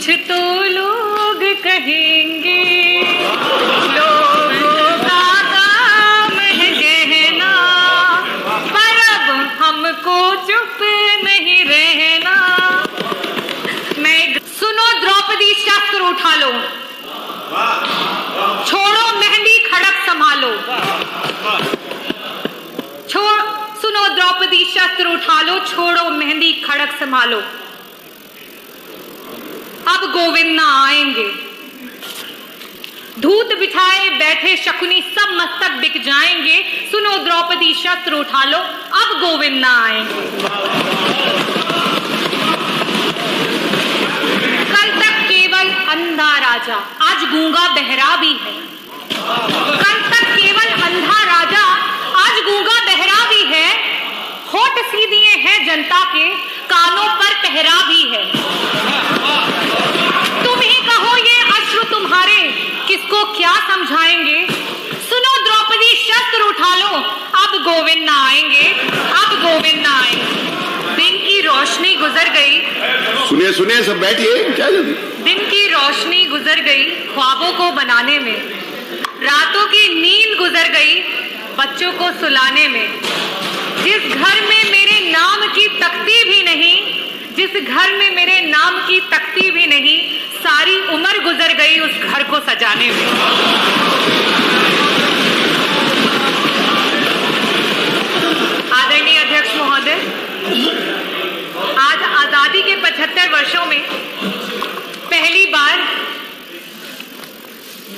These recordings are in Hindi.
कुछ तो लोग कहेंगे, लोगों का काम है कहना, पर अब हमको चुप नहीं रहना। सुनो द्रौपदी शस्त्र उठा लो, छोड़ो मेहंदी खड़क संभालो। सुनो द्रौपदी शस्त्र उठा लो, छोड़ो मेहंदी खड़क संभालो। अब गोविंद ना आएंगे, धूत बिछाए बैठे शकुनी सब मस्तक बिक जाएंगे। सुनो द्रौपदी शस्त्र उठा लो, अब गोविंद ना आएंगे। कल तक केवल अंधा राजा, आज गूंगा बहरा भी है। कल तक केवल अंधा राजा, आज गूंगा बहरा भी है। होठ सी दिए हैं जनता के, कानों पर पहरा भी है। तुम ही कहो ये अश्रु तुम्हारे किसको क्या समझाएंगे। सुनो द्रौपदी शस्त्र उठा लो, अब गोविंद ना आएंगे, अब गोविंद ना आएंगे। दिन की रोशनी गुजर गई, सुनिए सुनिए सब बैठिए, क्या जल्दी। दिन की रोशनी गुजर गई ख्वाबों को बनाने में, रातों की नींद गुजर गई बच्चों को सुलाने में। जिस घर में मेरे नाम की तख्ती भी नहीं, जिस घर में मेरे नाम की तख्ती भी नहीं, सारी उम्र गुजर गई उस घर को सजाने में। आदरणीय अध्यक्ष महोदय, आज आजादी के 75 वर्षों में पहली बार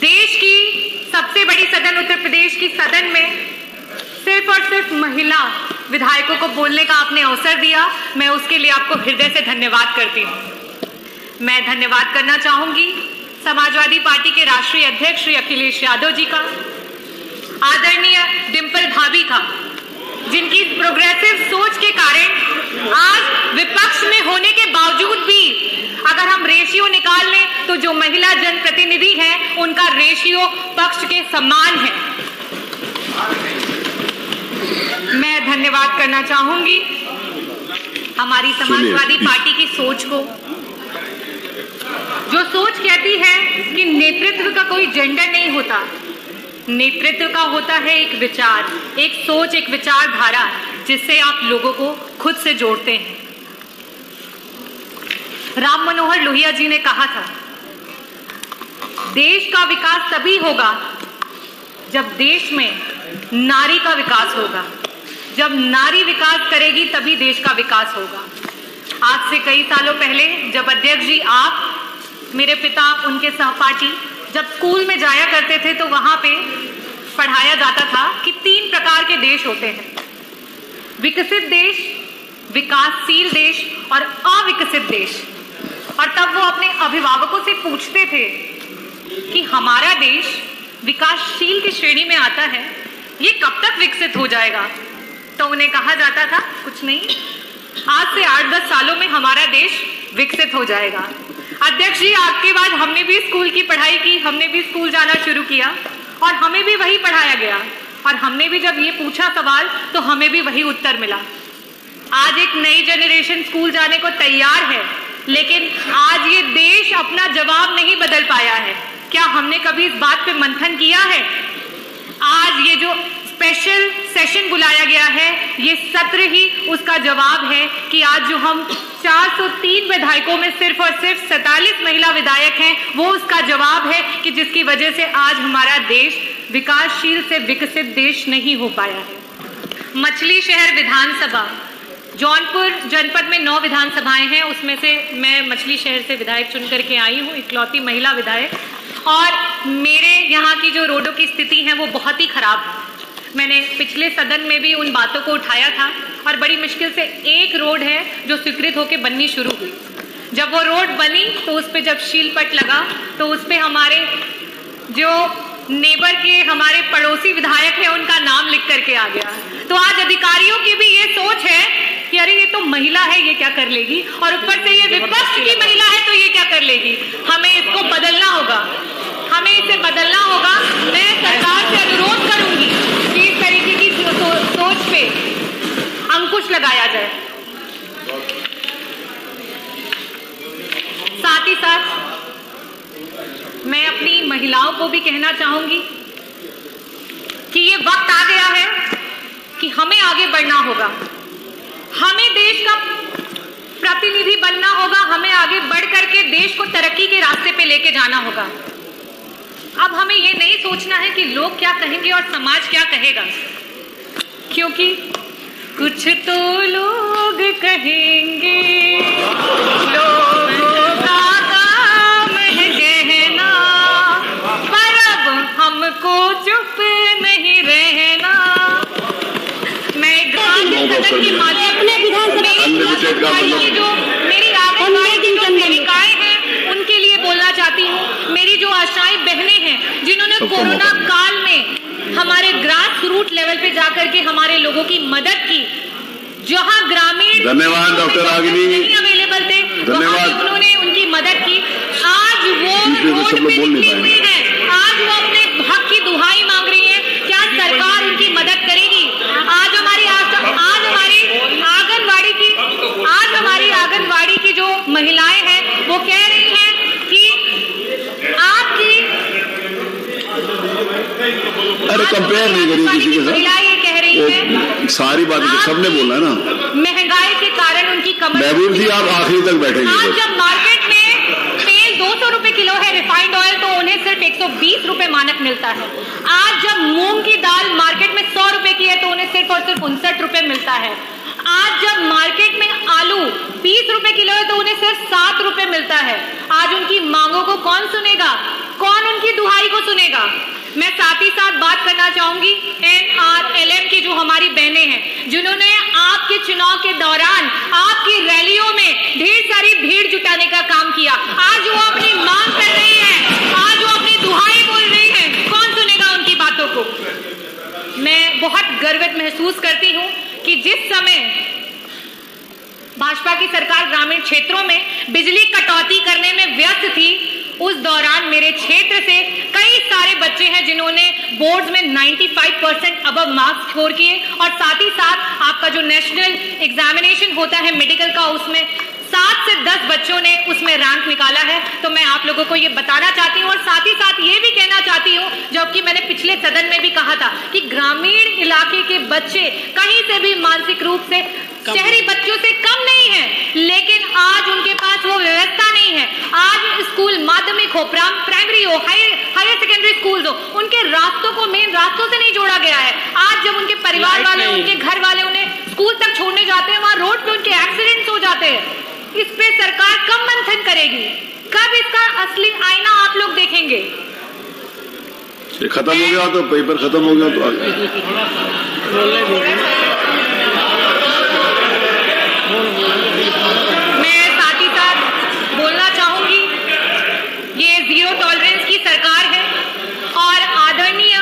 देश की सबसे बड़ी सदन उत्तर प्रदेश की सदन में सिर्फ और सिर्फ महिला विधायकों को बोलने का आपने अवसर दिया। मैं उसके लिए आपको हृदय से धन्यवाद करती हूँ। मैं धन्यवाद करना चाहूंगी समाजवादी पार्टी के राष्ट्रीय अध्यक्ष श्री अखिलेश यादव जी का, आदरणीय डिम्पल भाभी का, जिनकी प्रोग्रेसिव सोच के कारण आज विपक्ष में होने के बावजूद भी अगर हम रेशियो निकाल लें तो जो महिला जनप्रतिनिधि हैं उनका रेशियो पक्ष के समान है। मैं धन्यवाद करना चाहूंगी हमारी समाजवादी पार्टी की सोच को, जो सोच कहती है कि नेतृत्व का कोई जेंडर नहीं होता, नेतृत्व का होता है एक विचार, एक सोच, एक विचारधारा जिससे आप लोगों को खुद से जोड़ते हैं। राम मनोहर लोहिया जी ने कहा था, देश का विकास तभी होगा जब देश में नारी का विकास होगा। जब नारी विकास करेगी तभी देश का विकास होगा। आज से कई सालों पहले जब अध्यक्ष जी आप, मेरे पिता, उनके सहपाठी जब स्कूल में जाया करते थे तो वहां पे पढ़ाया जाता था कि 3 प्रकार के देश होते हैं, विकसित देश, विकासशील देश और अविकसित देश। और तब वो अपने अभिभावकों से पूछते थे कि हमारा देश विकासशील की श्रेणी में आता है, ये कब तक विकसित हो जाएगा। तो उन्हें कहा जाता था कुछ नहीं, आज से 8-10 सालों में हमारा देश विकसित हो जाएगा। अध्यक्ष जी, आपके बाद हमने भी स्कूल की पढ़ाई की, हमने भी स्कूल जाना शुरू किया और हमें भी वही पढ़ाया गया और हमने भी जब ये पूछा सवाल तो हमें भी वही उत्तर मिला। आज एक नई जनरेशन स्कूल जाने को तैयार है, लेकिन आज ये देश अपना जवाब नहीं बदल पाया है। क्या हमने कभी इस बात पे मंथन किया है? आज ये जो स्पेशल सेशन बुलाया गया है, ये सत्र ही उसका जवाब है कि आज जो हम 403 विधायकों में सिर्फ और सिर्फ 47 महिला विधायक हैं, वो उसका जवाब है कि जिसकी वजह से आज हमारा देश विकासशील से विकसित देश नहीं हो पाया है। मछली शहर विधानसभा, जौनपुर जनपद में 9 विधानसभाएं हैं, उसमें से मैं मछली शहर से विधायक चुन करके आई हूँ, इकलौती महिला विधायक। और मेरे यहाँ की जो रोडों की स्थिति है वो बहुत ही खराब है। मैंने पिछले सदन में भी उन बातों को उठाया था और बड़ी मुश्किल से एक रोड है जो स्वीकृत होकर बननी शुरू हुई। जब वो रोड बनी तो उस पर जब शीलपट लगा तो उस पर हमारे जो नेबर के हमारे पड़ोसी विधायक हैं उनका नाम लिख करके आ गया। तो आज अधिकारियों की भी ये सोच है कि अरे ये तो महिला है, ये क्या कर लेगी, और ऊपर से ये विपक्ष की महिला है तो ये क्या कर लेगी। हमें इसको बदलना होगा, हमें इसे बदलना होगा। मैं सरकार से अनुरोध करूंगी कि इस तरीके की सोच पे अंकुश लगाया जाए। साथ साथ ही साथ मैं अपनी महिलाओं को भी कहना चाहूंगी कि ये वक्त आ गया है कि हमें आगे बढ़ना होगा, हमें देश का प्रतिनिधि बनना होगा, हमें आगे बढ़ करके देश को तरक्की के रास्ते पे लेके जाना होगा। अब हमें ये नहीं सोचना है कि लोग क्या कहेंगे और समाज क्या कहेगा, क्योंकि कुछ तो लोग कहेंगे, लोगों का काम है कहना, पर अब हमको चुप नहीं रहना। मैं सदन के माध्यम मेरी आंगनबाड़ी जो सेविकाएं हैं उनके लिए बोलना चाहती हूँ, मेरी जो आशाएं बहनें हैं जिन्होंने कोरोना काल में हमारे ग्रास रूट लेवल पे जाकर के हमारे लोगों की मदद की, जहां ग्रामीण धन्यवाद डॉक्टर रागिनी, नहीं अवेलेबल थे, धन्यवाद, उन्होंने उनकी मदद की। आज वो रोड पे निकली हुई है, आज वो अपने हक की दुहाई मांग रही है। क्या सरकार उनकी मदद करेगी? आज हमारी आंगनबाड़ी की जो महिलाएं हैं वो कह रही हैं कि आपकी, अरे कंपेयर नहीं करिए किसी के साथ, महिला ये कह रही है, सारी बातें तो सबने बोलना है ना। महंगाई के कारण उनकी कमर, महबूब जी आप आखिरी तक बैठेंगे। आज जब मार्केट में तेल 200 रुपए किलो है, रिफाइंड ऑयल तो उन्हें सिर्फ 120 रुपए मानक मिलता है। आज जब मूंग की दाल मार्केट में 100 रुपए की है तो उन्हें सिर्फ और सिर्फ 59 रुपए मिलता है। आज जब मार्केट में आलू 20 रुपए किलो है तो उन्हें सिर्फ 7 रुपए मिलता है। आज उनकी मांगों को कौन सुनेगा? कौन उनकी दुहाई को सुनेगा? मैं साथ ही साथ बात करना चाहूंगी NRLM की जो हमारी बहनें हैं, जिन्होंने आपके चुनाव के दौरान आपकी रैलियों में ढेर सारी भीड़ जुटाने का काम किया। आज वो अपनी मांग कर रही है, आज वो अपनी दुहाई बोल रही है, कौन सुनेगा उनकी बातों को? मैं बहुत गर्वित महसूस करती हूँ कि जिस समय भाजपा की सरकार ग्रामीण क्षेत्रों में बिजली कटौती करने में व्यस्त थी, उस दौरान मेरे क्षेत्र से कई सारे बच्चे हैं जिन्होंने बोर्ड्स में 95% अबव मार्क्स स्कोर किए, और साथ ही साथ आपका जो नेशनल एग्जामिनेशन होता है मेडिकल का, उसमें 7 से 10 बच्चों ने उसमें रैंक निकाला है। तो मैं आप लोगों को ये बताना चाहती हूँ और साथ ही साथ ये भी कहना चाहती हूँ, जबकि मैंने पिछले सदन में भी कहा था कि ग्रामीण इलाके के बच्चे कहीं से भी मानसिक रूप से शहरी बच्चों से कम नहीं है, लेकिन आज उनके पास वो व्यवस्था नहीं है। आज स्कूल माध्यमिक हो, प्राइमरी हो, हायर सेकेंडरी स्कूल हो, उनके रास्तों को मेन रास्तों से नहीं जोड़ा गया है। आज जब उनके परिवार वाले, उनके घर वाले उन्हें स्कूल तक छोड़ने जाते हैं, वहां रोड पे उनके एक्सीडेंट्स हो जाते हैं। इस पे सरकार कब मंथन करेगी? कब इसका असली आईना आप लोग देखेंगे? खत्म हो गया तो पेपर खत्म हो गया तो मैं साथ ही साथ बोलना चाहूंगी, ये जीरो टॉलरेंस की सरकार है और आदरणीय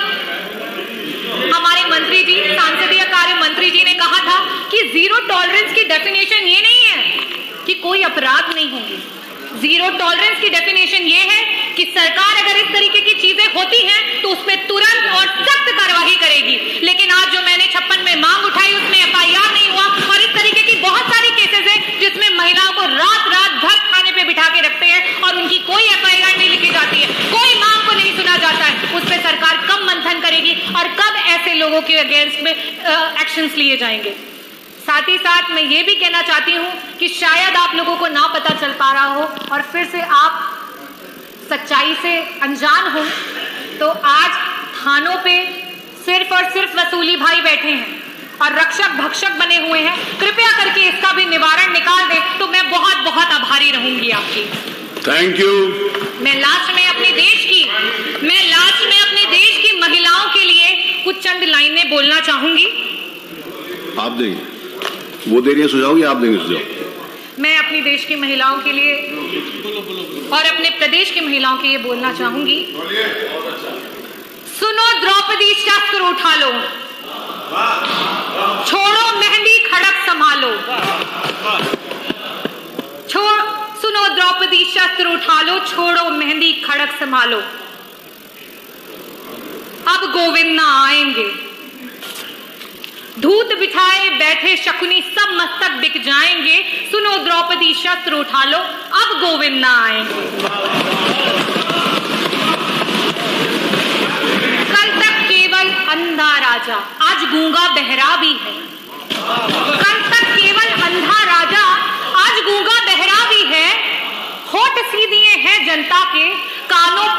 हमारे मंत्री जी, सांसदीय कार्य मंत्री जी ने कहा था कि जीरो टॉलरेंस की डेफिनेशन ये नहीं है कि कोई अपराध नहीं होंगे। जीरो टॉलरेंस की डेफिनेशन ये है कि सरकार अगर इस तरीके की चीजें होती हैं तो उसमें तुरंत और सख्त कार्रवाई करेगी। लेकिन आज जो मैंने 56 में मांग उठाई उसमें FIR नहीं हुआ, और इस तरीके की बहुत सारी केसेस हैं जिसमें महिलाओं को रात रात भर खाने पे बिठा के रखते हैं और उनकी कोई FIR नहीं लिखी जाती है, कोई मांग को नहीं सुना जाता है। उस पर सरकार कब मंथन करेगी और कब ऐसे लोगों के अगेंस्ट में एक्शंस लिए जाएंगे? साथ ही साथ मैं ये भी कहना चाहती हूँ कि शायद आप लोगों को ना पता चल पा रहा हो और फिर से आप सच्चाई से अनजान हो, तो आज थानों पे सिर्फ और सिर्फ वसूली भाई बैठे हैं और रक्षक भक्षक बने हुए हैं। कृपया करके इसका भी निवारण निकाल दें तो मैं बहुत बहुत आभारी रहूंगी आपकी। Thank you. मैं लास्ट में अपने देश की महिलाओं के लिए कुछ चंद लाइनें बोलना चाहूंगी। आप देंगे, वो दे रही है सुझाव या आप देंगे सुझाव? मैं अपनी देश की महिलाओं के लिए और अपने प्रदेश की महिलाओं के लिए बोलना चाहूंगी। सुनो द्रौपदी शस्त्र उठा लो, छोड़ो मेहंदी खड़क संभालो। सुनो द्रौपदी शस्त्र उठा लो, छोड़ो मेहंदी खड़क संभालो। अब गोविंद ना आएंगे, धूत बिठाए बैठे शकुनी सब मस्तक बिक जाएंगे। सुनो द्रौपदी शस्त्र उठा लो, अब गोविंद ना आएंगे। कल तक केवल अंधा राजा, आज गूंगा बहरा भी है। कल तक केवल अंधा राजा, आज गूंगा बहरा भी है। होठ सी दिए हैं जनता के, कानों